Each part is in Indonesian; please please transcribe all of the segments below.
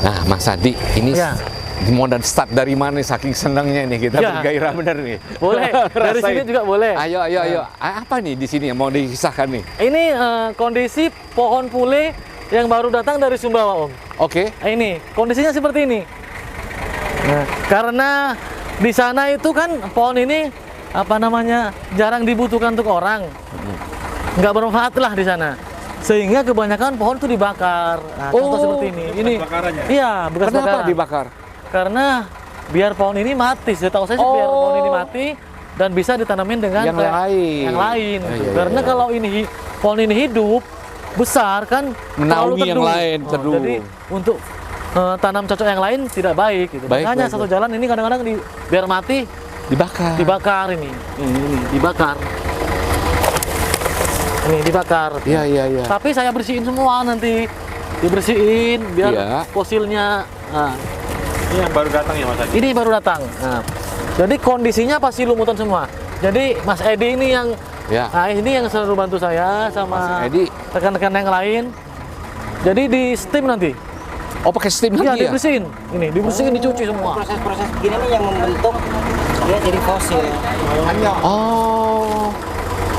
Nah, Mas Adi, ini Ya. mau dan start dari mana nih? Saking senangnya nih kita Ya. bergairah bener nih. Boleh, dari Rasain. sini juga boleh. Ayo. Apa nih di sini yang mau dikisahkan nih? Ini kondisi pohon pule yang baru datang dari Sumbawa, Om. Oke. Ini kondisinya seperti ini. Nah, karena di sana itu kan pohon ini apa namanya jarang dibutuhkan untuk orang, nggak bermanfaat lah di sana. Sehingga kebanyakan pohon itu dibakar. Nah, contoh seperti ini. Ini bakarannya? iya bekas Kenapa bakaran. dibakar? Karena biar pohon ini mati. Setahu saya sih biar pohon ini mati dan bisa ditanamin dengan Yang lain. Yang lain. Iya. Karena kalau ini pohon ini hidup besar kan terlalu Menaungi yang teduh. lain, teduh. Jadi untuk tanam cocok yang lain tidak baik gitu. Baik, Makanya baik, satu jalan ini kadang-kadang biar mati Dibakar. ini dibakar. Ini dibakar. Iya. Tapi saya bersihin semua nanti. Dibersihin biar Iya. fosilnya. Nah, Ini yang baru datang ya Mas Adi? ini baru datang. Nah, jadi kondisinya pasti lumutan semua. Jadi Mas Edi ini yang Ya. nah ini yang selalu bantu saya sama Mas Edi. rekan-rekan yang lain. Jadi di steam nanti. Oh, pakai steam Iya, lagi ya? dibersihin. Ini dibersihin, dicuci semua. Proses-proses begini nih yang membentuk dia jadi fosil.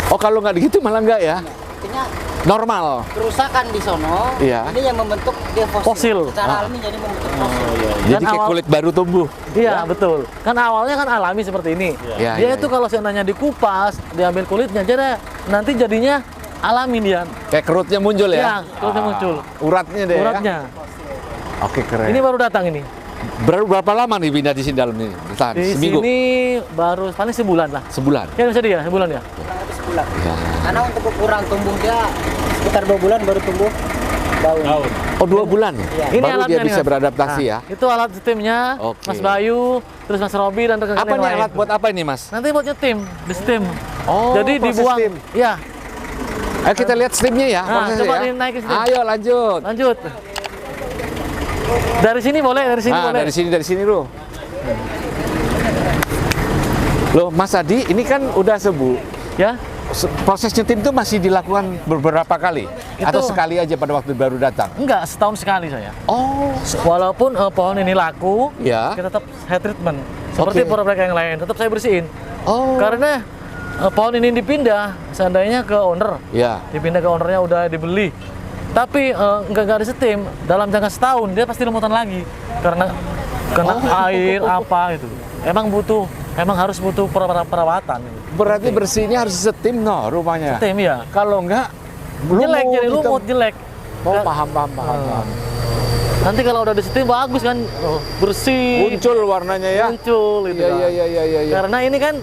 Oh, kalau nggak gitu malah nggak ya? Artinya Normal. kerusakan di sono, Iya. ini yang membentuk dia fosil. Fosil. Secara alami jadi membentuk fosil. Jadi kayak awal- kulit baru tumbuh. Iya, betul. Kan awalnya kan alami seperti ini. Iya, Dia iya, itu iya. kalau seandainya dikupas, diambil kulitnya, jadi nanti jadinya alami dia. Kayak kerutnya muncul ya? Iya, kerutnya muncul. Uratnya deh Uratnya. ya? Oke, keren. Ini baru datang ini. Berapa lama nih pindah di sini dalam ini? Bertahan Di seminggu? sini baru paling sebulan lah. Sebulan? Ya bisa dia, sebulan ya. Kurang lebih sebulan. Ya. Karena untuk ukuran tumbuh dia sekitar 2 bulan baru tumbuh daun. Oh, 2 bulan? Iya. Ini Baru dia alatnya nih, bisa Mas. beradaptasi Nah, ya? Itu alat steamnya, Oke. Mas Bayu, terus Mas Robi dan rekan-rekan Apa yang nih lain. alat buat apa ini, Mas? Nanti buat nyetim, di steam. Oh, Jadi proses dibuang. steam. Ya, Ayo kita lihat steamnya ya, Nah, prosesnya coba ya. dinaikin steam. Ayo lanjut. lanjut. Dari sini boleh, dari sini Nah, boleh. dari sini loh. Loh, Mas Adi, ini kan udah Ya, proses nyetim itu masih dilakukan beberapa kali? Itu- Atau sekali aja pada waktu baru datang? enggak, setahun sekali saya. Oh, Walaupun pohon ini laku, ya. kita tetap head treatment. Seperti Oke. produk yang lain, tetap saya bersihin. Oh, Karena pohon ini dipindah, seandainya ke owner, ya. dipindah ke ownernya udah dibeli. Tapi nggak ada steam, dalam jangka setahun dia pasti lemutan lagi karena kena air apa gitu. Emang harus butuh perawatan. Berarti bersihnya harus setim no rupanya. Steam ya. Kalau enggak Jelek jadi gitu. lumut, jelek. Oh, paham. Nanti kalau udah di steam bagus kan, bersih, Muncul warnanya ya. muncul gitu. kan. Iya. Karena ini kan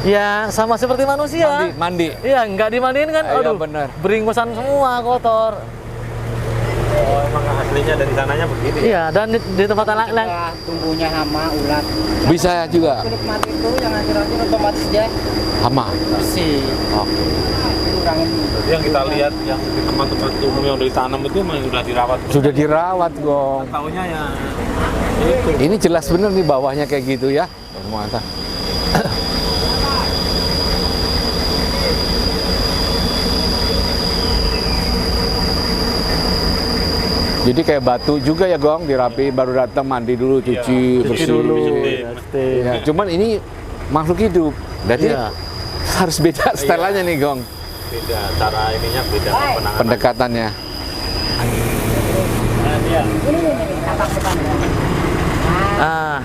ya sama seperti manusia. Mandi. Iya, nggak dimandiin kan, Iya, aduh, bener. beringkusan semua, kotor. Oh, emang aslinya dari sananya begini. Iya, dan di tempat lain, Ketika tumbuhnya hama, ulat. Bisa juga Kulit mati itu yang akhir-akhir otomatis dia hama. bersih. Oke. Kurangin. Jadi yang kita lihat yang di tempat-tempat umum yang udah ditanam itu memang sudah dirawat. Sudah dirawat, Gong. Tahunya ya itu. Ini jelas bener nih bawahnya kayak gitu ya. Mantap. Jadi kayak batu juga ya, Gong, dirapi baru datang mandi dulu, cuci, bersih dulu. Bersih. Ya, steam. Ya, cuman ini makhluk hidup. Jadi Iya. harus beda stylenya nih, Gong, Beda cara ininya, beda penanganan. pendekatannya. Ah,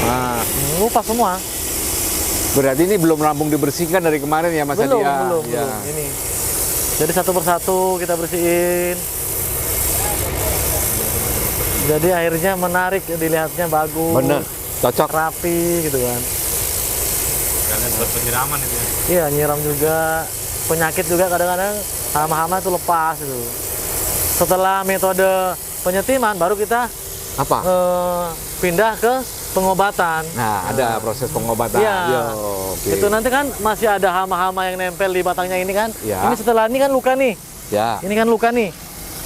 Nah, lupa semua. berarti ini belum rampung dibersihkan dari kemarin ya, Mas Adi? Belum, Ya? belum, Ya. belum. Ini. Jadi satu persatu kita bersihin. Jadi airnya menarik, dilihatnya bagus. Bener, cocok. Rapi gitu kan. Kalian buat penyiraman itu ya. Iya, nyiram juga. Penyakit juga kadang-kadang hama-hama itu lepas gitu. Setelah metode penyetiman baru kita Apa? pindah ke pengobatan. Nah, ada proses pengobatan. Iya. Yo, oke. Itu nanti kan masih ada hama-hama yang nempel di batangnya ini kan. Iya. Ini setelah ini kan luka nih. Ya, Ini kan luka nih.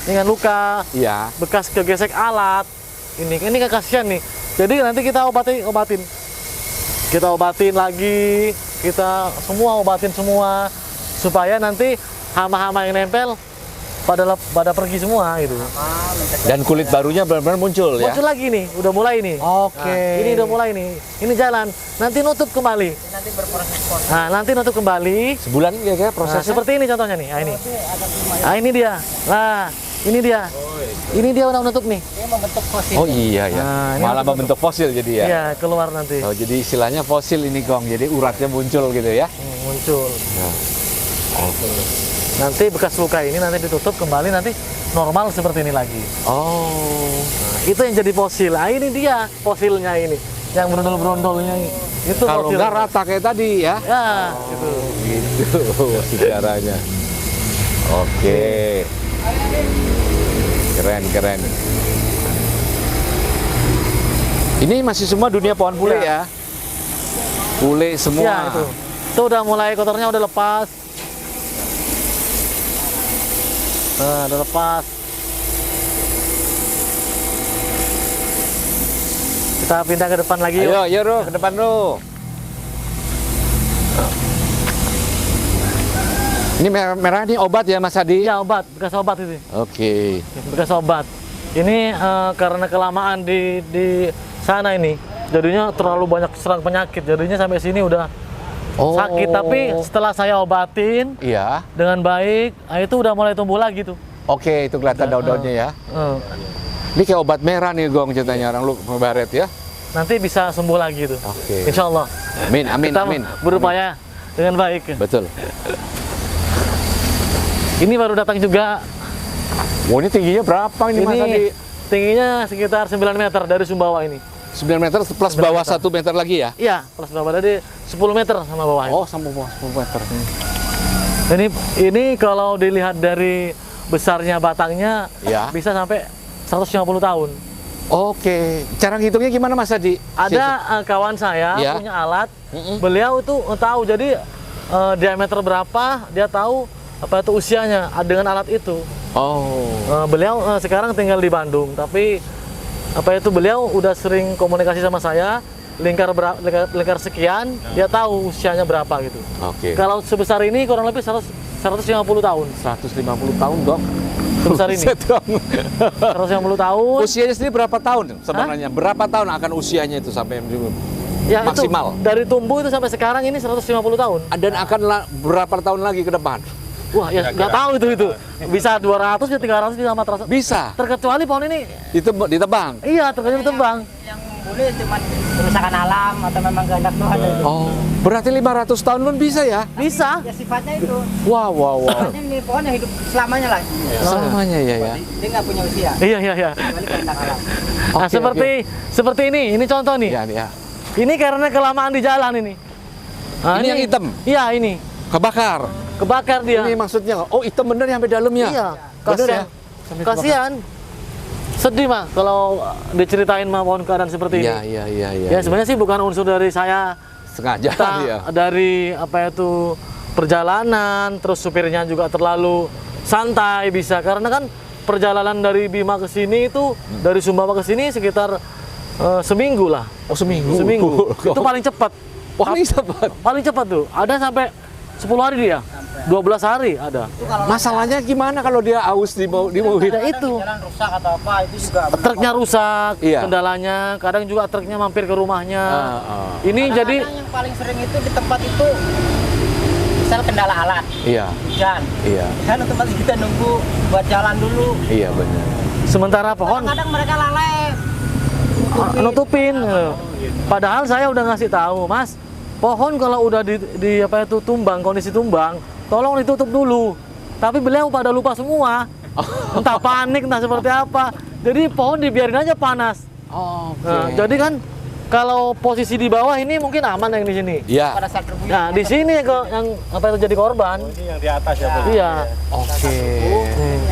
Ini kan luka, iya. bekas kegesek alat. Ini kan kasihan nih. Jadi nanti kita obatin. kita obatin lagi, kita semua obatin semua supaya nanti hama-hama yang nempel pada pergi semua gitu. Dan kulit barunya benar-benar muncul ya. Muncul lagi nih, udah mulai nih. Oke. Nah, ini udah mulai nih. Ini jalan. Nanti nutup kembali. Nanti berproses. Nah, nanti nutup kembali. Sebulan kira-kira Nah, prosesnya? seperti ini contohnya nih. Nah, ini. Nah, ini dia. Nah, ini dia. Ini dia udah nutup nih. Ini membentuk fosil. Oh iya ya. Nah, ini Malah untuk- membentuk fosil jadi ya. Iya, keluar nanti. Oh, jadi istilahnya fosil ini Gong. Jadi uratnya muncul gitu ya. Muncul. Nanti bekas luka ini nanti ditutup kembali, nanti normal seperti ini lagi. Oh. Nah, itu yang jadi fosil. Nah, ini dia fosilnya ini. Yang berondol-berondolnya ini. Itu Kalau fosil. nggak rata kayak tadi ya. Ya, gitu. Gitu sejarahnya. Oke. Keren, keren. Ini masih semua dunia pohon pule ya. Pule semua Ya, itu. Itu udah mulai kotornya udah lepas. Nah, udah lepas. Kita pindah ke depan lagi yuk. Ayo, ayo Ru, ke depan Ru. Ini merah ini obat ya Mas Adi? Ya, obat, bekas obat itu. Oke. Bekas obat. Ini karena kelamaan di sana ini, jadinya terlalu banyak serang penyakit. Jadinya sampai sini udah sakit. Tapi setelah saya obatin Iya. dengan baik, itu udah mulai tumbuh lagi tuh. Oke, itu kelihatan daun-daunnya ya. Ini kayak obat merah nih Gong ceritanya orang lu baret ya. Nanti bisa sembuh lagi tuh. Oke. Insya Allah. Amin, amin, Kita amin. berupaya dengan baik. Betul. Ini baru datang juga. Oh, ini tingginya berapa ini Mas Adi? Ini tingginya sekitar 9 meter dari Sumbawa ini. 9 meter plus 9 bawah meter. 1 meter lagi ya? Iya, plus berapa dari 10 meter sama bawah. Oh, sampai bawah 10 meter. Ini kalau dilihat dari besarnya batangnya Ya. bisa sampai 150 tahun. Oke. Cara ngitungnya gimana Mas Adi? Ada kawan saya Ya. punya alat. Beliau itu tahu jadi diameter berapa, dia tahu apa itu usianya dengan alat itu. Oh. Beliau sekarang tinggal di Bandung, tapi apa itu beliau udah sering komunikasi sama saya, lingkar sekian, dia tahu usianya berapa gitu. Oke. Kalau sebesar ini kurang lebih 150 tahun. 150 tahun, Dok. Sebesar ini. Buset, Dong. 150 tahun. Usianya sendiri berapa tahun sebenarnya? Berapa tahun akan usianya itu sampai Ya, maksimal? Itu, dari tumbuh itu sampai sekarang ini 150 tahun. Dan akan berapa tahun lagi ke depan? Wah, ya nggak tahu itu. Bisa 200 ya 300 bisa sama terasa. Bisa. Terkecuali pohon ini. Ditebang. Iya, terkecuali ditebang. Yang boleh cuma kerusakan alam atau memang kehendak Tuhan. Oh, berarti 500 tahun pun bisa ya? Bisa. Ya sifatnya itu. Wow, wow, wow. Sifatnya ini pohon yang hidup selamanya lah. Selamanya ya ya. Dia nggak punya usia. Iya, iya, iya. Kecuali kehendak alam. Nah, Oke, seperti ini contoh nih. Ya, ya. Ini karena kelamaan di jalan ini. Nah, Ini yang hitam? Iya, ini. Kebakar. Kebakar dia. Ini maksudnya, oh hitam bener yang sampai dalamnya? Iya. Bener ya? Kasihan. Kasihan. Sedih mah kalau diceritain mah pohon keadaan seperti Iya, ini. iya, iya, iya. Ya sebenarnya sih bukan unsur dari saya. Sengaja Kita ya. dari apa itu perjalanan, terus supirnya juga terlalu santai bisa karena kan perjalanan dari Bima ke sini itu dari Sumbawa ke sini sekitar seminggu lah. Oh, seminggu. Seminggu. Itu paling cepat. Paling cepat. Paling cepat tuh. Ada sampai 10 hari dia. 12 hari ada. Masalahnya gimana kalau dia aus di mobil? Ya itu. Jalan rusak atau apa itu juga. Truknya rusak, Iya. kendalanya, kadang juga truknya mampir ke rumahnya. Ini Kadang-kadang jadi yang paling sering itu di tempat itu misal kendala alat, Iya, hujan. iya, Kan otomatis kita nunggu buat jalan dulu. iya benar. sementara pohon Kadang mereka lalai. nutupin. Padahal saya udah ngasih tahu, Mas, pohon kalau udah di apa itu tumbang, kondisi tumbang, tolong ditutup dulu. Tapi beliau pada lupa semua. Entah panik, entah seperti apa. Jadi pohon dibiarin aja panas. Oke. Nah, jadi kan kalau posisi di bawah ini mungkin aman yang di sini. Iya. Pada saat berbunyi. Nah, di sini yang apa itu jadi korban. Ini yang di atas ya, Bang? Iya. Oke.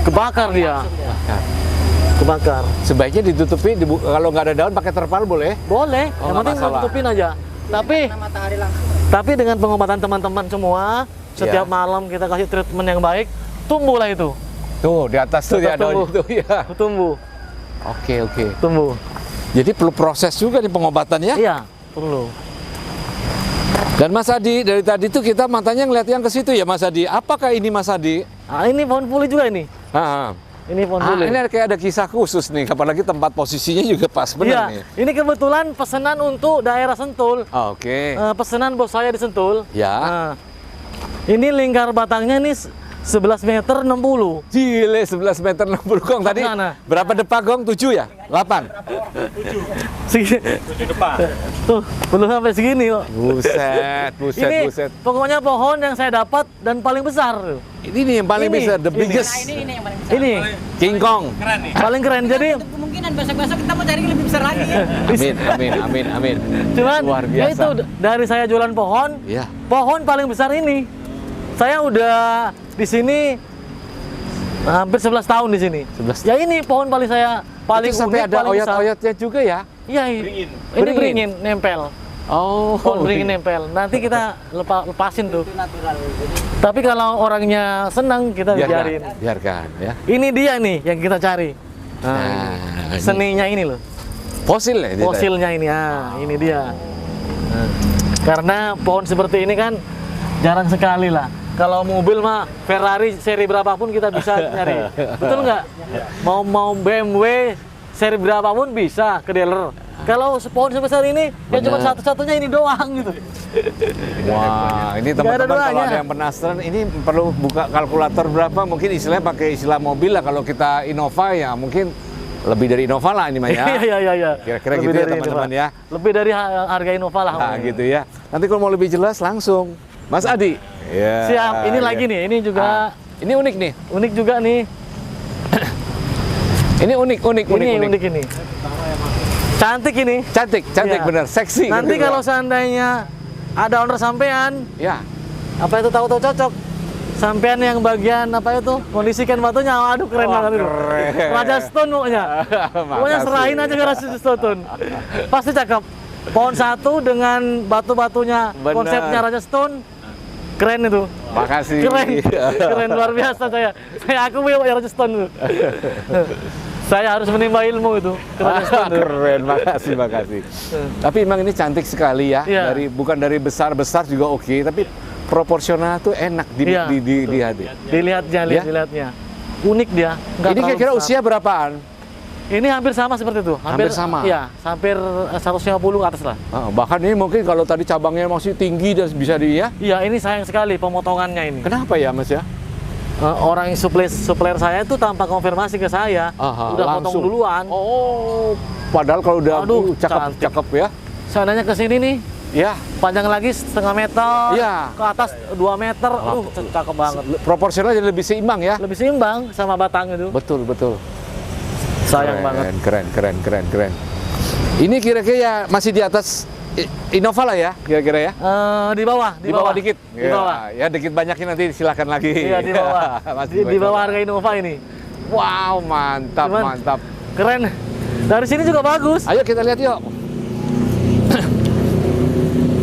Kebakar dia. Nah, Kebakar. sebaiknya ditutupi kalau nggak ada daun pakai terpal boleh? Boleh, Oh, yang nggak penting masalah. tutupin aja. Tapi Kena matahari langsung. Tapi dengan pengobatan teman-teman semua, setiap Iya. malam kita kasih treatment yang baik, tumbuhlah itu. Tuh di atas tuh ya daun itu ya. Tumbuh, Oke, oke. tumbuh. Jadi perlu proses juga nih pengobatannya? Iya, perlu. Dan Mas Adi, dari tadi tuh kita matanya ngeliat yang ke situ ya Mas Adi. Apakah ini Mas Adi? Nah, ini pohon puli juga ini. Ah, Ini pohon puli. ini kayak ada kisah khusus nih, apalagi tempat posisinya juga pas Iya, benar nih. ini kebetulan pesanan untuk daerah Sentul. Oke. Pesanan bos saya di Sentul. Ya. Nah, ini lingkar batangnya ini 11 meter 60. Gile 11 meter 60 Gong tadi. Mana? Berapa depak Gong? 7 ya? 8? Segini. Di depan. Tuh, belum sampai segini kok. Buset, buset, Ini buset. pokoknya pohon yang saya dapat dan paling besar. Ini nih yang paling Ini, besar, the ini. biggest. Nah, ini yang paling besar. Ini King Kong. Keren nih. paling keren. Jadi Untuk kemungkinan besok-besok kita mau cari yang lebih besar lagi ya. Amin, amin, amin, amin. cuman Luar ya biasa. itu dari saya jualan pohon, Ya. pohon paling besar ini. Saya udah di sini hampir 11 tahun di sini. 11. Ya ini pohon paling saya paling Itu sampai unik, ada paling besar. oyot-oyotnya juga ya? Iya, Beringin. ini Beringin. beringin nempel. Oh, Pohon beringin nempel. Nanti kita lepasin tuh. Itu natural. Jadi Tapi kalau orangnya senang kita biarin. biarkan ya. Ini dia nih yang kita cari. Nah, ini Seninya ini loh. fosil ya? ini, Fosilnya ini, ini dia. Nah, karena pohon seperti ini kan jarang sekali lah. Kalau mobil mah Ferrari seri berapapun kita bisa nyari, betul nggak? Mau BMW seri berapapun bisa ke dealer. Kalau pohon sebesar ini, ya cuma Benar. satu-satunya ini doang gitu. Wah, ini Nggak ada teman-teman kalau duanya. ada yang penasaran, ini perlu buka kalkulator berapa? Mungkin istilahnya pakai istilah mobil lah. Kalau kita Innova ya mungkin lebih dari Innova lah ini mah ya. Iya. Kira-kira Lebih gitu ya dari teman-teman Innova. ya. Lebih dari harga Innova lah. Nah gitu ya. Nanti kalau mau lebih jelas langsung, Mas Adi. Ya, Siap. Ini ya. lagi nih. Ini juga Ini unik nih. unik juga nih. Ini unik. Ini unik ini. Cantik ini. Cantik Iya. bener, seksi. Nanti gitu. kalau seandainya ada owner sampean, ya, apa itu tahu-tahu cocok. Sampean yang bagian apa itu kondisikan batunya, aduh keren Wah, banget itu. keren. Raja Stone pokoknya. Pokoknya Makasih. serahin aja ke Raja Stone. Pasti cakep. Pohon satu dengan batu-batunya Bener. konsepnya Raja Stone. Keren itu. makasih. Keren luar biasa saya. Saya aku ya Raja Stone itu. Saya harus menimba ilmu itu ke Raja Stone. itu. Keren, makasih. Tapi emang ini cantik sekali ya. Iya. Bukan dari besar juga oke, tapi proporsional tuh enak Iya, dilihat ya. Dilihatnya, Ya? dilihatnya. Unik dia. Nggak Ini terlalu kira-kira besar. usia berapaan? Ini hampir sama seperti itu. Hampir sama? Iya, hampir 150 ke atas lah. Bahkan ini mungkin kalau tadi cabangnya masih tinggi dan bisa ya. Iya, ini sayang sekali pemotongannya ini. Kenapa ya Mas ya? Orang yang supplier saya itu tanpa konfirmasi ke saya, Aha, udah langsung. potong duluan. Oh, padahal kalau udah Aduh, cakep cantik. ya. Seandainya ke sini nih, Ya, panjang lagi setengah meter, Iya. ke atas 2 meter, cakep banget. proporsional jadi lebih seimbang ya. Lebih seimbang sama batang itu. Betul. Sayang banget. Keren. Ini kira-kira ya masih di atas Innova lah ya, kira-kira ya. Di bawah, Di bawah dikit. Di bawah. Ya dikit banyaknya nanti silakan lagi. Iya, di bawah. Masih Di bawah harga Innova ini. Wow, mantap, Cuman- mantap. Keren. Dari sini juga bagus. Ayo kita lihat yuk.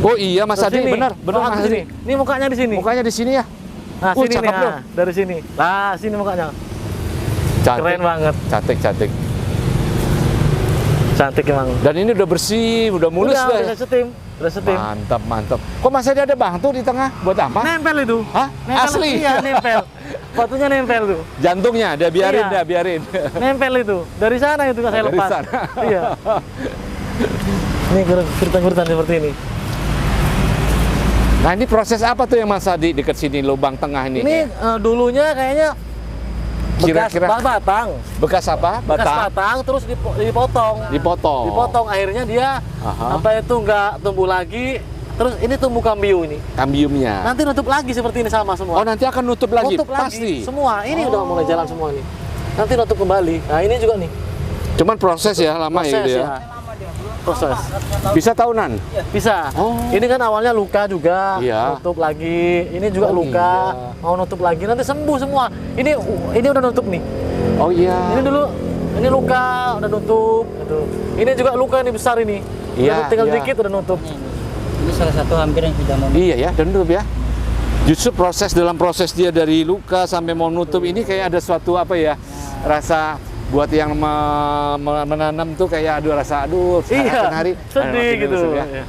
Oh iya Mas Ke Adi, sini. benar Bawah Mas ke sini. Adi. Ini mukanya di sini. Mukanya di sini ya. Nah, sini nih, cakep loh. dari sini. Nah, sini mukanya. Keren banget. Cantik. Cantik emang. Dan ini udah bersih, udah mulus Udah dah. setim. Udah setim. Mantap. Kok Mas Adi ada bangtu di tengah? Buat apa? Nempel itu. Hah? Nempel, Asli? Iya, nempel. Batunya nempel tuh. Jantungnya, biarin. Iya. Nempel itu. Dari sana itu saya Dari lepas. sana. Iya. Ini kerutan-kerutan seperti ini. Nah ini proses apa tuh yang Mas Adi dekat sini lubang tengah ini? Ini dulunya kayaknya bekas Kira-kira batang. bekas apa? Bekas batang terus dipotong. Dipotong akhirnya dia Aha. apa itu nggak tumbuh lagi. Terus ini tumbuh kambiu ini. Kambiumnya. Nanti nutup lagi seperti ini sama semua. Oh nanti akan nutup lagi? Nutup Pasti? lagi. Semua. Ini udah mulai jalan semua nih. Nanti nutup kembali. Nah ini juga nih. Cuman proses ya, lama ya gitu ya? Proses. Bisa tahunan? Bisa. Oh. Ini kan awalnya luka juga. Iya. Nutup lagi. Ini juga Oh, luka. iya. Mau nutup lagi. Nanti sembuh semua. Ini udah nutup nih. Oh iya. Ini dulu. Ini luka udah nutup. Gitu. Ini juga luka ini besar ini. Iya, Tinggal iya. dikit udah nutup. ini salah satu hampir yang sudah mau. Iya ya, dan nutup ya. Justru dalam proses dia dari luka sampai mau nutup ini kayak ada suatu apa ya, rasa buat yang menanam tuh kayak aduh rasa Iya. hari Sedih gitu. ya. Iya.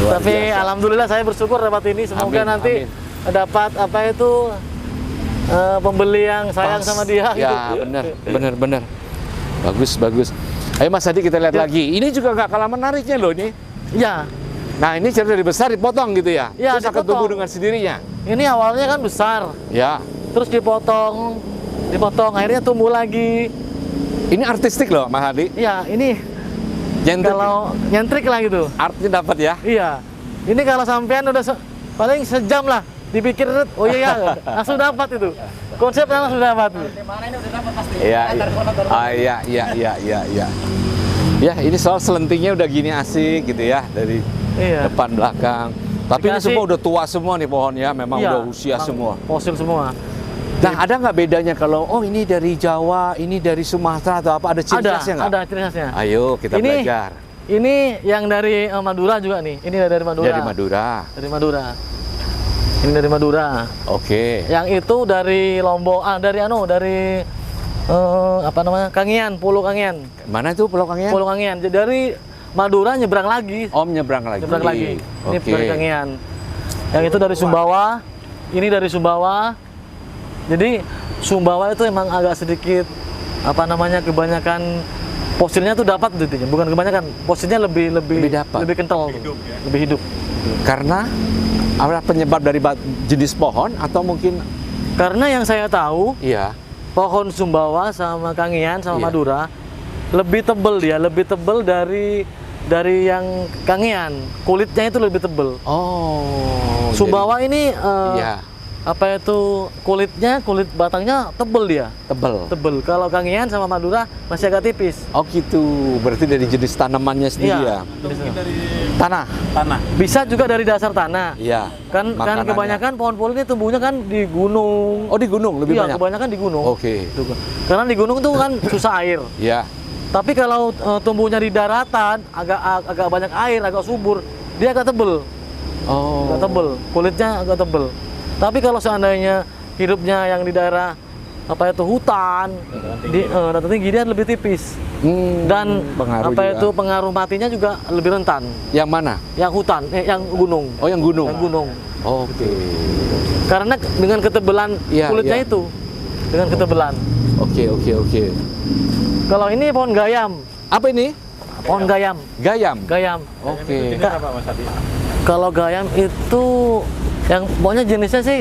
Luar Tapi biasa. alhamdulillah saya bersyukur dapat ini. Semoga Amin, nanti amin. dapat apa itu pembeli yang sayang Pas. sama dia. Ya, gitu. benar. Bagus. Ayo Mas Adi kita lihat Ya. lagi. Ini juga nggak kalah menariknya loh ini. Iya. Nah ini cerita dari besar dipotong gitu ya? Ya, Terus akan dipotong. tumbuh dengan sendirinya? Ini awalnya kan besar, Ya. terus dipotong, akhirnya tumbuh lagi. Ini artistik loh Mas Adi. Iya, ini Nyentrik. kalau nyentrik lah gitu. Artnya dapat ya? Iya. Ini kalau sampean udah paling sejam lah dipikir, oh iya, langsung dapat itu. Konsepnya langsung dapat. Mana ini udah dapat pasti. Iya. Ya ini soal selentingnya udah gini asik gitu ya dari Iya. depan belakang. Tapi ini Dikasih- semua udah tua semua nih pohonnya, memang Iya, udah usia emang semua. Fosil semua. Nah ada nggak bedanya kalau oh ini dari Jawa, ini dari Sumatera atau apa? Ada ciri khasnya nggak? Ada ciri khasnya. Ayo kita Ini- belajar. Ini yang dari Madura juga nih. Ini dari Madura. Dari Madura. Dari Madura. Ini dari Madura. Oke. Yang itu dari Lombok, dari apa namanya? Kangean, Pulau Kangean. Mana itu Pulau Kangean? Pulau Kangean. Jadi dari Madura nyebrang lagi. Om nyebrang lagi. Nyebrang lagi. Ini Oke. dari Kangean. Yang itu dari Sumbawa. Ini dari Sumbawa. Jadi Sumbawa itu emang agak sedikit apa namanya kebanyakan fosilnya tuh dapat gitu, bukan kebanyakan, fosilnya lebih Lebih dapat. lebih kental, lebih hidup. Karena apa penyebab dari jenis pohon atau mungkin Karena yang saya tahu iya pohon Sumbawa sama Kangean sama Iya. Madura lebih tebel dia, lebih tebel dari yang Kangean. Kulitnya itu lebih tebel. oh Sumbawa ini iya apa itu kulit batangnya tebel dia. tebel. Tebel. Kalau Kangean sama Madura masih agak tipis. Oh gitu, berarti dari jenis tanamannya sendiri ya? Mungkin dari Tanah? tanah. Bisa juga dari dasar tanah. Iya. Kan makanannya. kebanyakan pohon-pohon ini tumbuhnya kan di gunung. Oh di gunung lebih Iya, banyak? kebanyakan di gunung. Oke. Gitu. Karena di gunung tuh kan susah air. Iya. Tapi kalau tumbuhnya di daratan agak banyak air, agak subur, dia agak tebel. Oh. Agak tebel, kulitnya agak tebel. Tapi kalau seandainya hidupnya yang di daerah apa itu hutan, di dataran tinggi dia lebih tipis. Dan pengaruh apa juga. itu pengaruh matinya juga lebih rentan. Yang mana? Yang hutan, yang gunung. Oh yang gunung? Yang gunung. Oke. Karena dengan ketebalan Iya, kulitnya iya. itu. Dengan ketebalan. Oke. Kalau ini pohon gayam. Apa ini? Pohon gayam. Gayam? Gayam. Oke. Ini apa Mas Adi? Kalau gayam itu yang pokoknya jenisnya sih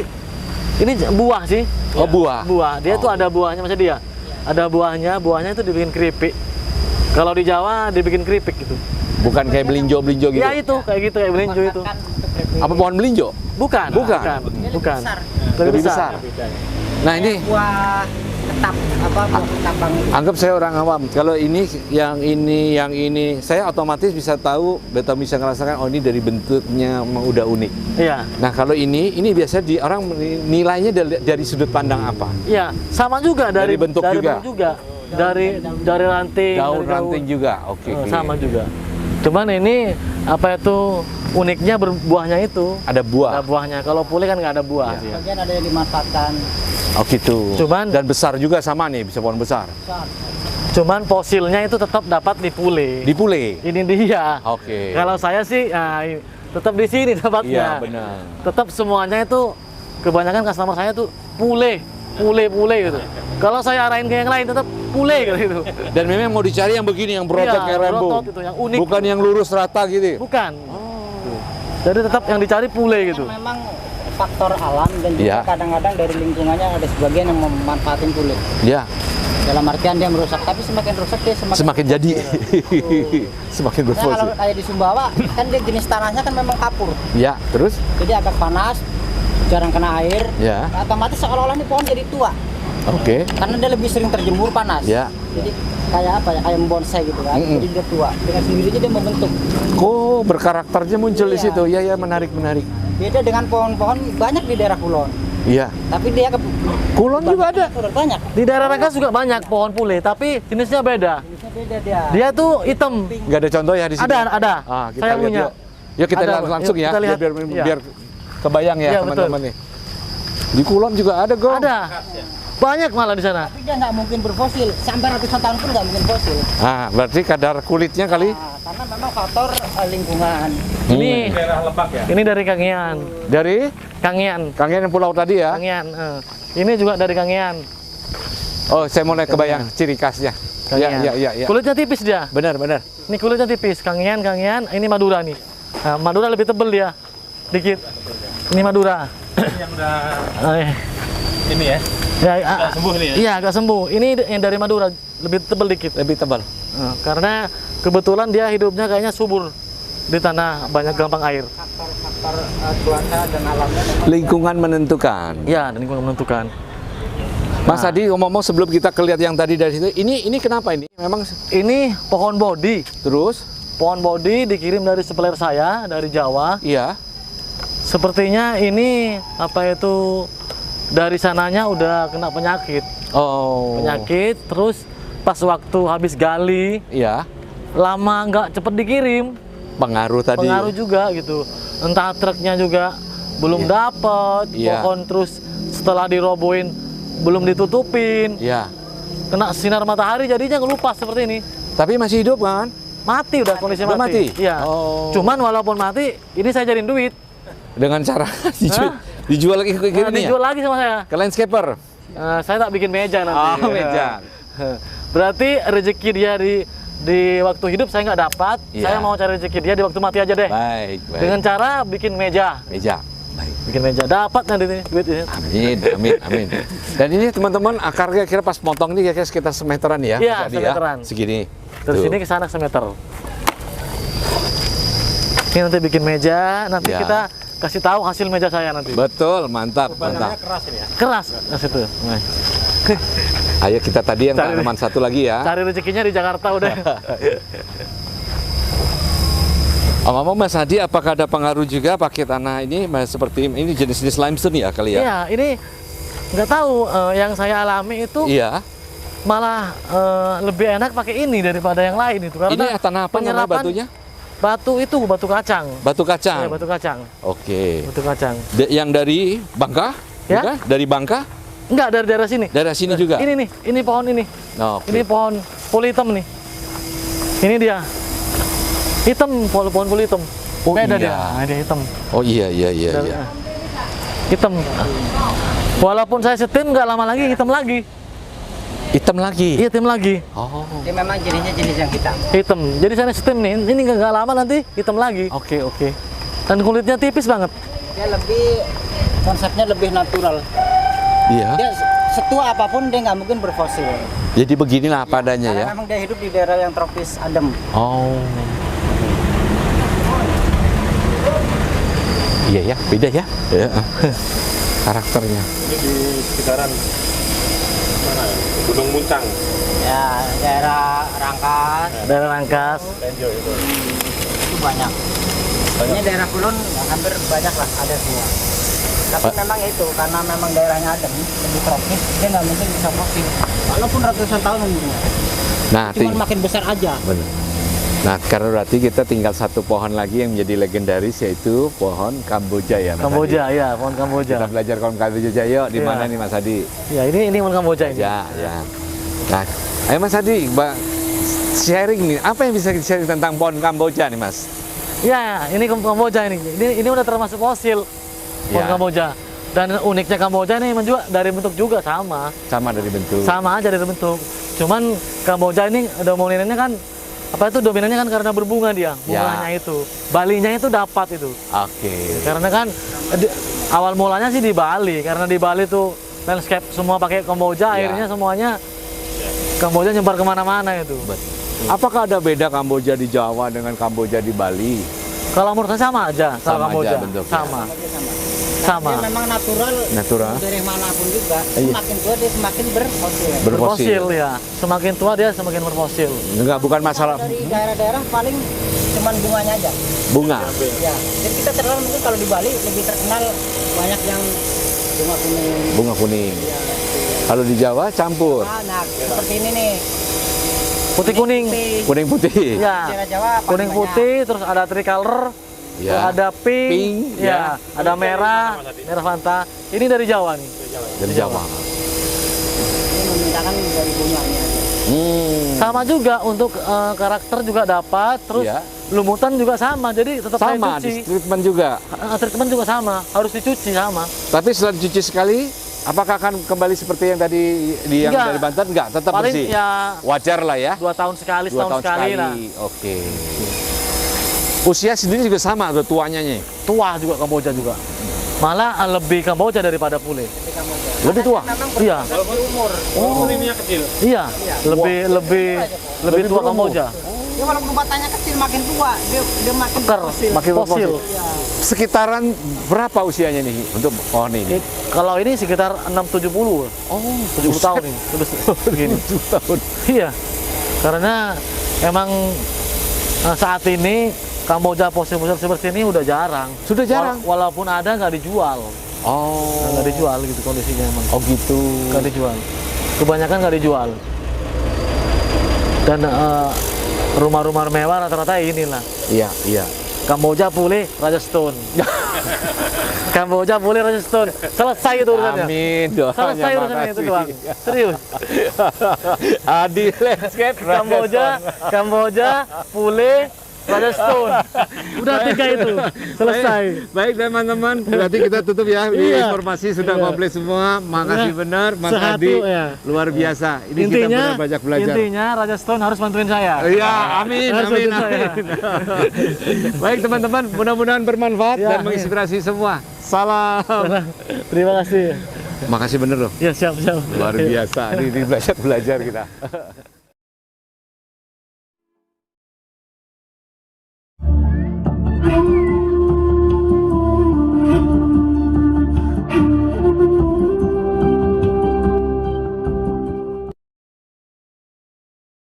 ini buah sih. Oh buah? Buah. Dia tuh Oh. ada buahnya masa dia. Ada buahnya itu dibikin keripik. Kalau di Jawa dibikin keripik gitu. Bukan kayak belinjo-belinjo gitu? Ya itu kayak gitu kayak belinjo itu. Apa pohon belinjo? Bukan. Bukan. Bukan. besar. Lebih besar. Nah ini Buah ketap buah ketapang itu. anggap saya orang awam. Kalau ini, yang ini, saya otomatis bisa tahu, bisa ngerasakan, oh ini dari bentuknya memang udah unik. Iya. Nah kalau ini biasanya orang nilainya dari sudut pandang apa? Iya, sama juga Dari dari bentuk juga? bentuk juga. Dari ranting, Daun dari ranting juga, oke. Sama juga. Cuman ini apa itu uniknya berbuahnya itu. Ada buah. Ada buahnya. Kalau pule kan nggak ada buah Iya. sih. Bagian ada yang dimanfaatkan. Oh gitu. Cuman- dan besar juga sama nih, bisa pohon besar. Besar. Cuman fosilnya itu tetap dapat di pule. Di pule. Ini dia. Oke. Kalau saya sih tetap di sini dapatnya. Iya benar. Tetap semuanya itu kebanyakan customer saya tuh pule gitu. Kalau saya arahin ke yang lain tetap pule gitu. Dan memang mau dicari yang begini, yang berotot Iya, kayak Rambo. berotot itu, yang unik. Bukan yang lurus rata gitu. Bukan. Jadi tetap yang dicari pule gitu. Kan memang faktor alam dan juga Iya. kadang-kadang dari lingkungannya ada sebagian yang memanfaatin kulit. Ya, Dalam artian dia merusak, tapi semakin rusak dia semakin jadi. Semakin Nah, kalau berfungsi. kayak di Sumbawa kan dia jenis tanahnya kan memang kapur. Ya, terus? Jadi agak panas, jarang kena air. Ya. Nah, otomatis seolah-olah ini pohon jadi tua. Oke. Karena dia lebih sering terjemur panas. Ya. Jadi kayak apa ya? Kayak membonsai gitu kan. Mm-mm. Jadi dia tua. Dengan sendirinya dia membentuk. Kok berkarakternya muncul di Iya. situ? Ya, menarik. Beda dengan pohon-pohon banyak di daerah Kulon. Iya. Tapi dia Kulon juga ada. banyak. Di daerah Rangkas juga banyak pohon pule, tapi jenisnya beda. Jenisnya beda dia. Dia tuh hitam. Nggak ada contoh ya di sini? Ada. Ah, kita Saya lihat punya. yuk. Yuk kita Ada, lihat langsung yuk ya, kita lihat. biar Iya. biar kebayang ya Iya, teman-teman nih. Di Kulon juga ada, Go. Ada. Banyak malah di sana. Tapi dia nggak mungkin berfosil. Sampai ratusan tahun pun nggak mungkin fosil. Ah, berarti kadar kulitnya kali Nah, karena memang faktor lingkungan. Ini Daerah Lebak ya. ini dari Kangean. dari Kangean. Kangean yang pulau tadi ya. Kangean. Ini juga dari Kangean. Oh, saya mulai kebayang ciri khasnya. Kangean. Ya. Kulitnya tipis dia. Benar. Ini kulitnya tipis. Kangean. Ini Madura nih. Nah, Madura lebih tebel dia. Dikit. Ini Madura. Yang udah Eh, ini ya. Ya, sembuh nih ya? Iya, agak sembuh. Ini yang dari Madura, lebih tebal dikit. Lebih tebal. Karena kebetulan dia hidupnya kayaknya subur di tanah banyak gampang air. Faktor cuaca dan alamnya memang Lingkungan menentukan. Ya, dan lingkungan menentukan. Mas Adi ngomong sebelum kita kelihat yang tadi dari situ, ini kenapa ini? Memang Ini pohon bodi. terus? Pohon bodi dikirim dari supplier saya dari Jawa. Iya. Sepertinya ini apa itu dari sananya udah kena penyakit. Oh. Penyakit, terus pas waktu habis gali Iya. lama nggak cepet dikirim. Pengaruh tadi. Pengaruh juga gitu. Entah truknya juga belum dapet, Iya. pohon terus setelah dirobohin belum ditutupin, Iya. kena sinar matahari jadinya ngelupas seperti ini. Tapi masih hidup kan? Mati udah kondisi Udah mati? Iya. Oh. Cuman walaupun mati, ini saya jadiin duit. Dengan cara dijual lagi ke Nah, ini ya? dijual lagi sama saya. Ke landscaper. Saya tak bikin meja nanti. Oh, meja. Berarti rezeki dia di waktu hidup saya nggak dapat. Iya. Saya mau cari rezeki dia di waktu mati aja deh. Baik. Dengan cara bikin meja. meja. Baik. Bikin meja dapat nanti nih duit ini. Amin. Dan ini teman-teman akarnya kira pas potong ini kira-kira sekitar semeteran ya? Iya, Mas Adi semeteran. Segini. Dari Tuh. sini ke sana semeter. Ini nanti bikin meja, nanti Ya. kita kasih tahu hasil meja saya nanti. Betul, mantap. Keras ini ya. Keras ke situ. Nah, Ayo kita tadi yang Cari- tanaman satu lagi ya. cari rezekinya di Jakarta udah. Ngomong Mas Adi, apakah ada pengaruh juga pakai tanah ini seperti ini jenis-jenis limestone ya kali ya? Iya, ini nggak tahu yang saya alami itu Iya. malah lebih enak pakai ini daripada yang lain itu karena Ini tanah apa namanya penyerapan batunya? Batu itu batu kacang. Batu kacang. Iya, batu kacang. Oke. Batu kacang. Yang dari Bangka? Ya. Bukan? Dari Bangka? Enggak dari daerah sini. Daerah sini juga? Ini nih, ini pohon ini. Oh, oke. Ini pohon puli hitam nih. Ini dia. Hitam, pohon puli hitam. Oh, Beda iya. dia. Nah, dia hitam. Oh iya. Hitam. Walaupun saya setim nggak lama lagi hitam lagi. Hitam lagi. Iya, hitam lagi. Oh. dia memang jenisnya jenis yang hitam. Hitam. Jadi saya setim nih. Ini nggak lama nanti hitam lagi. Oke. Dan kulitnya tipis banget. Dia lebih konsepnya lebih natural. Iya. Dia setua apapun dia nggak mungkin berfosil. Jadi beginilah apa adanya Karena ya. memang dia hidup di daerah yang tropis adem. Oh. Iya ya, beda ya. Karakternya. Ini di sekitaran mana ya? Gunung Muncang. Ya daerah Rangkas Daerah Rangkas. Tenjo itu. itu banyak. Ini daerah Kulon hampir banyak lah ada semua. Tapi memang itu karena memang daerahnya adem lebih tropis dia nggak mungkin bisa fosil. Walaupun ratusan tahun umurnya. Nah, Cuma makin besar aja. benar. Nah, karena berarti kita tinggal satu pohon lagi yang menjadi legendaris yaitu pohon Kamboja ya, Mas Kamboja, Adi? ya, pohon Kamboja. Kita belajar pohon Kamboja yuk. Di Iya. mana nih Mas Adi? Ya, ini pohon Kamboja ini. Ya. Nah, ayo Mas Adi, sharing nih. Apa yang bisa sharing tentang pohon Kamboja nih, Mas? Ya, ini Kamboja ini. Ini udah termasuk fosil pohon Ya. Kamboja. Dan uniknya Kamboja ini juga dari bentuk juga sama. Sama dari bentuk. Sama aja dari bentuk. Cuman Kamboja ini dominannya kan dominannya kan karena berbunga dia, bunganya itu. Balinya itu dapat itu. Oke. Karena kan awal mulanya sih di Bali, karena di Bali tuh landscape semua pakai Kamboja, Ya. akhirnya semuanya Kamboja nyebar kemana-mana itu. Apakah ada beda Kamboja di Jawa dengan Kamboja di Bali? Kalau menurut saya sama aja, Sama kalau Kamboja. aja bentuknya. Sama. Dia memang natural. Natural. Dari manapun juga. Iya. Semakin tua dia semakin berfosil. Berfosil ya. Semakin tua dia semakin berfosil. Enggak, bukan masalah Dari daerah-daerah paling cuman bunganya aja. bunga. Ya. Jadi kita terkenal mungkin kalau di Bali lebih terkenal banyak yang bunga kuning. Bunga kuning. Kalau di Jawa campur. Nah, seperti ini nih. Putih kuning. Kuning putih. Ya. Daerah Jawa paling Kuning banyak. putih, terus ada tricolor, Ya. terus ada pink, Pink, ya, ada merah, merah Fanta. Ini dari Jawa nih. Dari Jawa. kebanyakan dari bunganya aja. Sama juga untuk karakter juga dapat, terus Iya. lumutan juga sama, jadi tetap saya Sama, cuci. di treatment juga. Treatment juga sama, harus dicuci sama. Tapi setelah dicuci sekali, apakah akan kembali seperti yang tadi yang Enggak. dari Banten? Enggak, tetap Paling bersih. ya Wajar lah ya. 2 tahun sekali, 2 setahun tahun sekali lah. Oke. Usia sendiri juga sama tuh tuanya nih. Tua juga Kamboja juga. Malah lebih Kamboja daripada Pule. Lebih tua. Memang Iya. berproses umur. Oh, ininya kecil. Iya, lebih tua berumur. Kamboja. Ya walaupun batangnya kecil makin tua, dia makin Ker, fosil. Makin fosil. Sekitaran berapa usianya nih untuk pohon ini? Kalau ini sekitar 670. Oh, 70 tahun ini. Terus begini. 7 tahun. Iya. Karena emang saat ini Kamboja fosil-fosil seperti ini udah jarang. Sudah jarang? Walaupun ada nggak dijual. Oh. Nggak dijual gitu kondisinya emang. Oh gitu. Nggak dijual. Kebanyakan nggak dijual. Dan rumah-rumah mewah rata-rata inilah. Iya, iya. Kamboja, Pule, Raja Stone. Kamboja, Pule, Raja Stone. Selesai itu urusannya. Amin, doanya. Selesai urusannya itu makasih. doang. Serius. Adi landscape Kamboja, Pule, Raja Stone. Udah 3 itu. Selesai. Baik teman-teman, berarti kita tutup ya. Iya. Informasi sudah Iya. komplit semua. Makasih Iya. benar, Mas Sehati, Adi. ya. Luar biasa. Ini kita benar banyak belajar. Intinya Raja Stone harus bantuin saya. Iya, amin, Harus amin, bantuin saya. amin. Baik teman-teman, mudah-mudahan bermanfaat Ya, dan menginspirasi semua. Salam. Terima kasih. Makasih bener loh. Ya, siap. Luar biasa. Ini belajar kita.